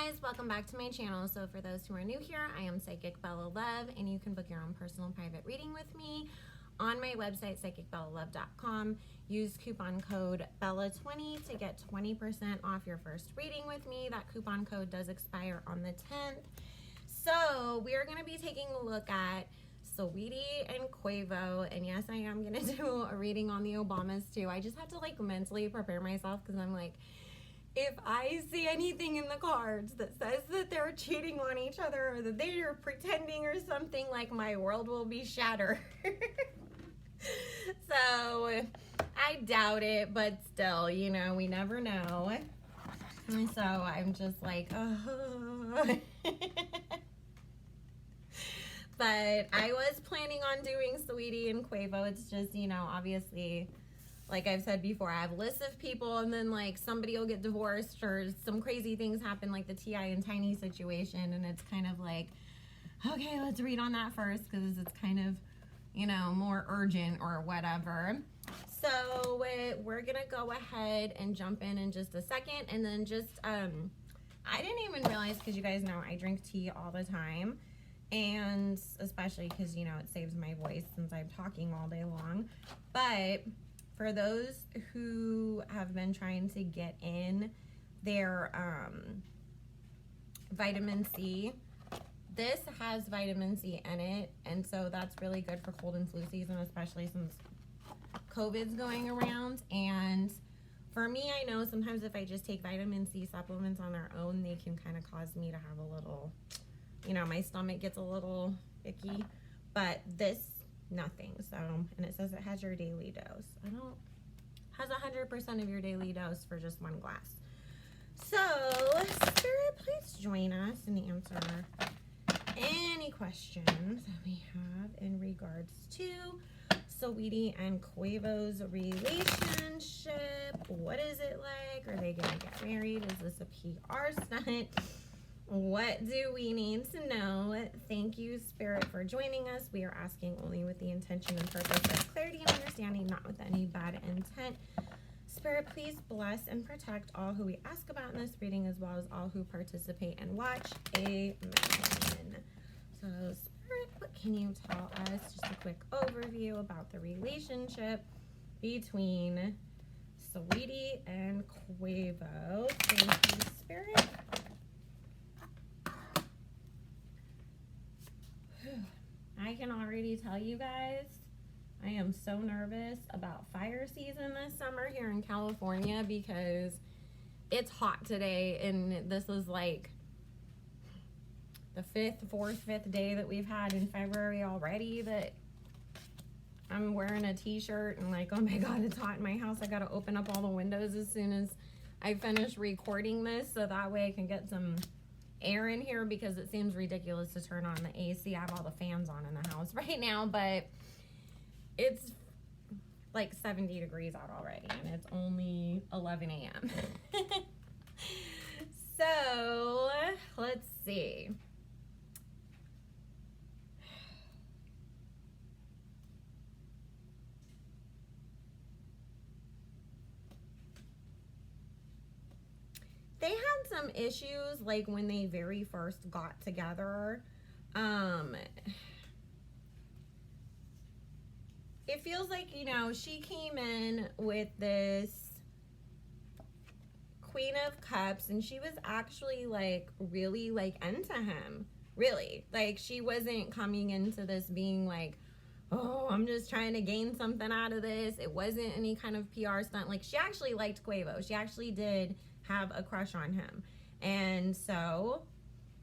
guys, welcome back to my channel. So for those who are new here, I am Psychic Bella Love, and you can book your own personal private reading with me on my website, psychicbellalove.com. Use coupon code BELLA20 to get 20% off your first reading with me. That coupon code does expire on the 10th. So we are going to be taking a look at Saweetie and Quavo, and yes, I am going to do a reading on the Obamas too. I just had to like mentally prepare myself because I'm like, if I see anything in the cards that says that they're cheating on each other or that they're pretending or something, like my world will be shattered. So I doubt it, but still, you know, we never know. And so I'm just like, oh. But I was planning on doing Saweetie and Quavo. It's just, you know, obviously, like I've said before, I have lists of people, and then like somebody will get divorced or some crazy things happen, like the T.I. and Tiny situation, and it's kind of like, okay, let's read on that first because it's kind of, you know, more urgent or whatever. So we're gonna go ahead and jump in just a second, and then just I didn't even realize, because you guys know I drink tea all the time, and especially because, you know, it saves my voice since I'm talking all day long. But for those who have been trying to get in their vitamin C, this has vitamin C in it, and so that's really good for cold and flu season, especially since COVID's going around. And for me, I know sometimes if I just take vitamin C supplements on their own, they can kind of cause me to have a little, you know, my stomach gets a little icky, but this, nothing. So, and it says it has your daily dose. Has 100% of your daily dose for just one glass. So, Spirit, please join us and answer any questions that we have in regards to Saweetie and Quavo's relationship. What is it like? Are they gonna get married? Is this a PR stunt? What do we need to know? Thank you, Spirit, for joining us. We are asking only with the intention and purpose of clarity and understanding, not with any bad intent. Spirit, please bless and protect all who we ask about in this reading, as well as all who participate and watch. Amen. So, Spirit, what can you tell us? Just a quick overview about the relationship between Saweetie and Quavo. Thank you, Spirit. I can already tell you guys, I am so nervous about fire season this summer here in California, because it's hot today, and this is like the fifth day that we've had in February already that I'm wearing a t-shirt and like, oh my God, it's hot in my house. I got to open up all the windows as soon as I finish recording this, so that way I can get some air in here, because it seems ridiculous to turn on the AC. I have all the fans on in the house right now, but it's like 70 degrees out already, and it's only 11 a.m. So let's see. They had some issues like when they very first got together. It feels like, you know, she came in with this Queen of Cups, and she was actually like really like into him. Really, like she wasn't coming into this being like, oh, I'm just trying to gain something out of this. It wasn't any kind of PR stunt. Like, she actually liked Quavo. She actually did have a crush on him. And so,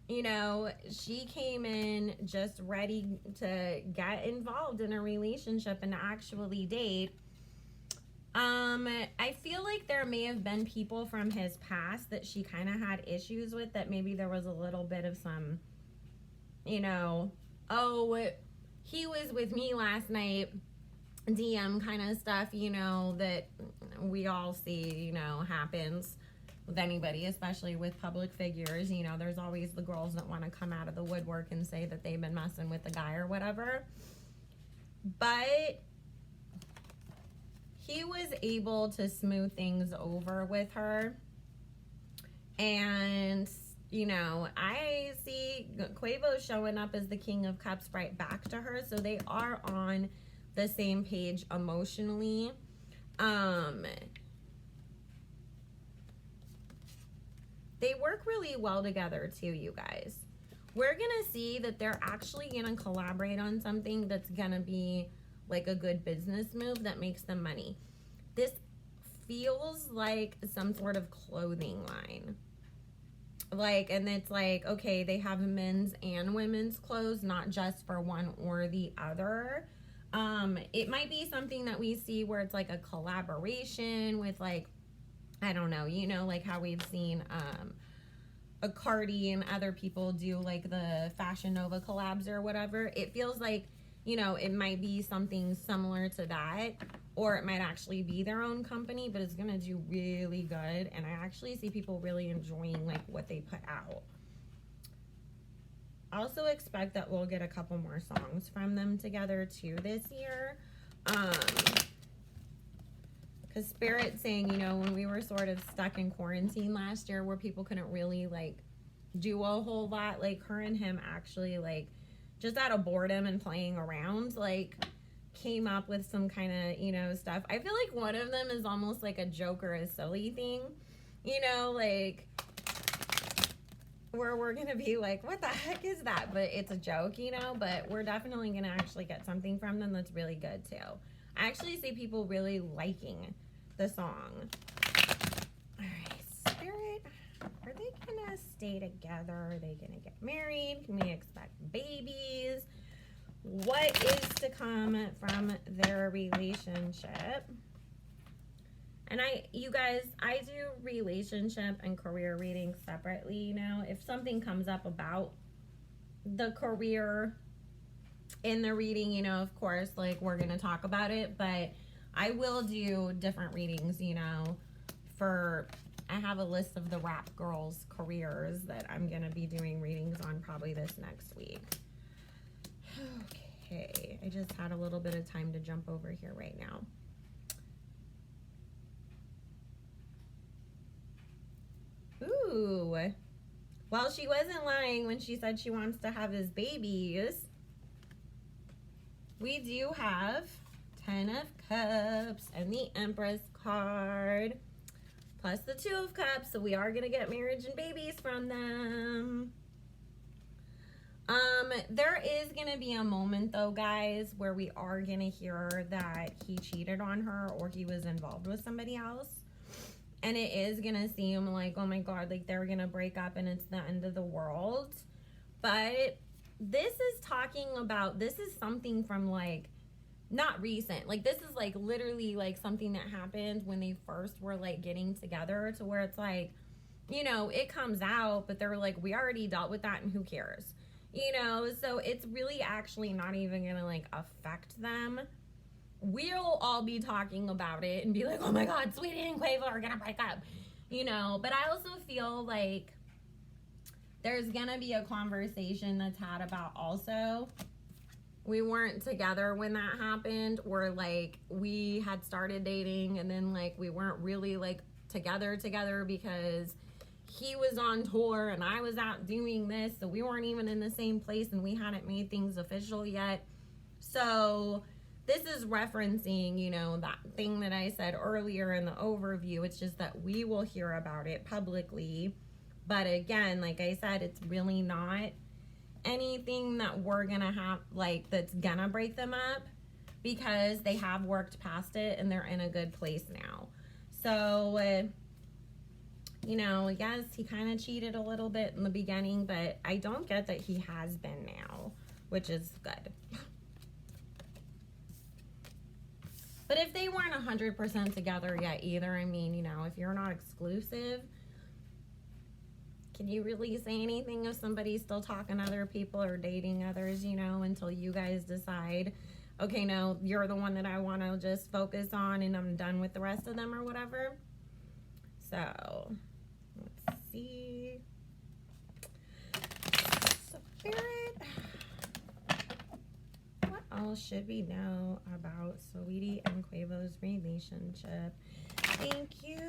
you know, she came in just ready to get involved in a relationship and actually date. I feel like there may have been people from his past that she kind of had issues with, that maybe there was a little bit of some, you know, oh, he was with me last night, DM kind of stuff, you know, that we all see, you know, happens with anybody, especially with public figures. You know, there's always the girls that want to come out of the woodwork and say that they've been messing with the guy or whatever. But he was able to smooth things over with her, and you know, I see Quavo showing up as the King of Cups right back to her. So they are on the same page emotionally. They work really well together too, you guys. We're gonna see that they're actually gonna collaborate on something that's gonna be like a good business move that makes them money. This feels like some sort of clothing line. Like, and it's like, okay, they have men's and women's clothes, not just for one or the other. It might be something that we see where it's like a collaboration with, like, I don't know, you know, like how we've seen a Cardi and other people do like the Fashion Nova collabs or whatever. It feels like, you know, it might be something similar to that, or it might actually be their own company, but it's gonna do really good. And I actually see people really enjoying like what they put out. I also expect that we'll get a couple more songs from them together too this year. Because Spirit's saying, you know, when we were sort of stuck in quarantine last year where people couldn't really like do a whole lot, like her and him actually like just out of boredom and playing around, like came up with some kind of, you know, stuff. I feel like one of them is almost like a joke or a silly thing, you know, like where we're gonna be like, what the heck is that? But it's a joke, you know, but we're definitely gonna actually get something from them that's really good too. I actually see people really liking the song. All right, Spirit, are they gonna stay together? Are they gonna get married? Can we expect babies? What is to come from their relationship? And you guys, I do relationship and career readings separately, you know. If something comes up about the career in the reading, you know, of course, like we're going to talk about it, but I will do different readings, you know, I have a list of the rap girls' careers that I'm going to be doing readings on probably this next week. Okay, I just had a little bit of time to jump over here right now. Ooh, well, she wasn't lying when she said she wants to have his babies. We do have 10 of Cups and the Empress card, plus the 2 of Cups, so we are going to get marriage and babies from them. There is going to be a moment, though, guys, where we are going to hear that he cheated on her or he was involved with somebody else. And it is going to seem like, oh my God, like they're going to break up and it's the end of the world. But this is something from like, not recent. Like this is like literally like something that happened when they first were like getting together, to where it's like, you know, it comes out, but they're like, we already dealt with that and who cares? You know, so it's really actually not even going to like affect them. We'll all be talking about it and be like, oh my God, Saweetie and Quavo are gonna break up, you know. But I also feel like there's gonna be a conversation that's had about also, we weren't together when that happened, or like we had started dating and then like we weren't really like together because he was on tour and I was out doing this, so we weren't even in the same place and we hadn't made things official yet. So this is referencing, you know, that thing that I said earlier in the overview. It's just that we will hear about it publicly. But again, like I said, it's really not anything that we're going to have, like, that's going to break them up, because they have worked past it and they're in a good place now. So, you know, yes, he kind of cheated a little bit in the beginning, but I don't get that he has been now, which is good. But if they weren't 100% together yet either, I mean, you know, if you're not exclusive, can you really say anything if somebody's still talking to other people or dating others, you know, until you guys decide, okay, no, you're the one that I want to just focus on and I'm done with the rest of them or whatever. So, let's see. Spirit. What else should we know about Saweetie and Quavo's relationship? Thank you.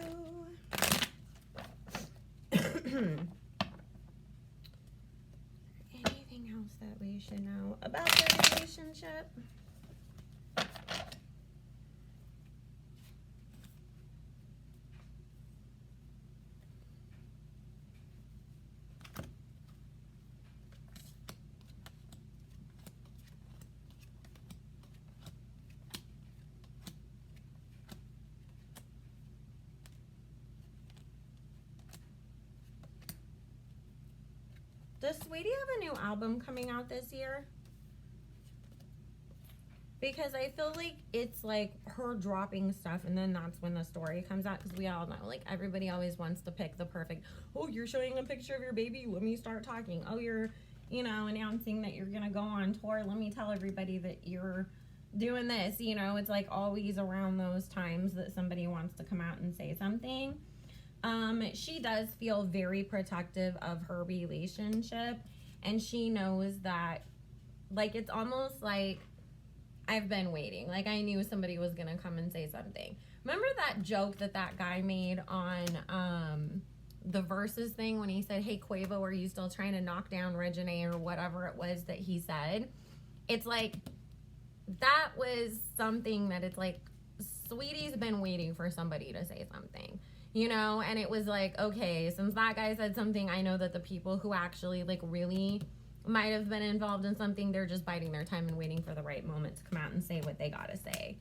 that we should know about their relationship. Does Saweetie have a new album coming out this year? Because I feel like it's like her dropping stuff and then that's when the story comes out, because we all know, like, everybody always wants to pick the perfect, oh, you're showing a picture of your baby, let me start talking. Oh, you're, you know, announcing that you're gonna go on tour, let me tell everybody that you're doing this. You know, it's like always around those times that somebody wants to come out and say something. She does feel very protective of her relationship, and she knows that, like, it's almost like, I've been waiting. Like, I knew somebody was gonna come and say something. Remember that joke that guy made on the Versus thing when he said, hey, Quavo, are you still trying to knock down Regine, or whatever it was that he said? It's like, that was something that it's like, Saweetie's been waiting for somebody to say something. You know, and it was like, okay, since that guy said something, I know that the people who actually, like, really might have been involved in something, they're just biding their time and waiting for the right moment to come out and say what they gotta say.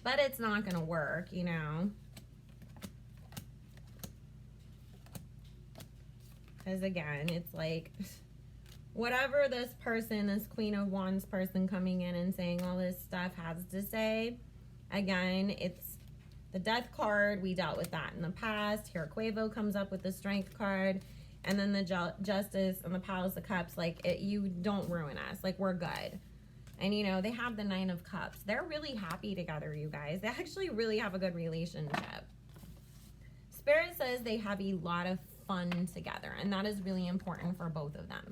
But it's not gonna work, you know. Because, again, it's like, whatever this person, this Queen of Wands person coming in and saying all this stuff has to say, again, it's the Death card. We dealt with that in the past. Here, Quavo comes up with the Strength card. And then the Justice and the Palace of Cups. Like, you don't ruin us. Like, we're good. And, you know, they have the Nine of Cups. They're really happy together, you guys. They actually really have a good relationship. Spirit says they have a lot of fun together. And that is really important for both of them.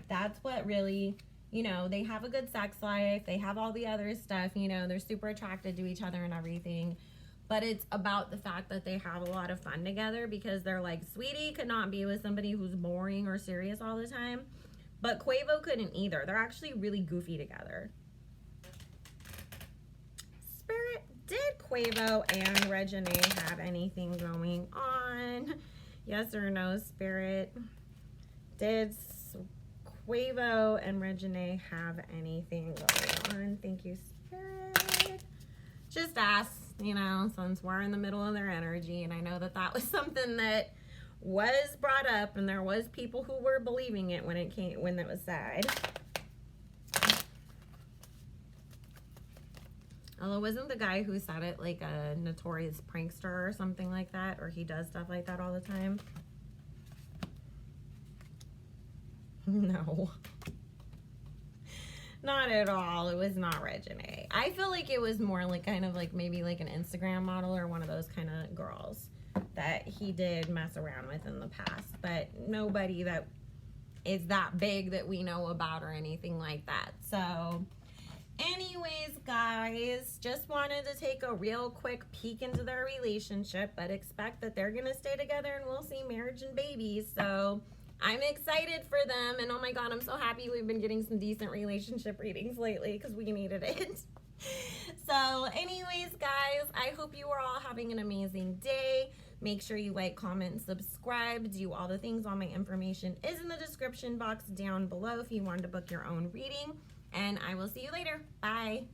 That's what really... You know, they have a good sex life. They have all the other stuff. You know, they're super attracted to each other and everything. But it's about the fact that they have a lot of fun together, because they're like, Saweetie could not be with somebody who's boring or serious all the time. But Quavo couldn't either. They're actually really goofy together. Spirit, did Quavo and Regine have anything going on? Yes or no, Spirit? Did Quavo and Regine have anything going on? Thank you, Spirit. Just ask, you know, since we're in the middle of their energy, and I know that that was something that was brought up, and there was people who were believing it when it was said. Although, wasn't the guy who said it like a notorious prankster or something like that, or he does stuff like that all the time? No. Not at all. It was not Regine. I feel like it was more like kind of like maybe like an Instagram model or one of those kind of girls that he did mess around with in the past. But nobody that is that big that we know about or anything like that. So anyways, guys, just wanted to take a real quick peek into their relationship, but expect that they're going to stay together and we'll see marriage and babies. So I'm excited for them, and oh my god, I'm so happy we've been getting some decent relationship readings lately because we needed it. So anyways, guys, I hope you are all having an amazing day. Make sure you like, comment, subscribe, do all the things. All my information is in the description box down below if you wanted to book your own reading, and I will see you later. Bye.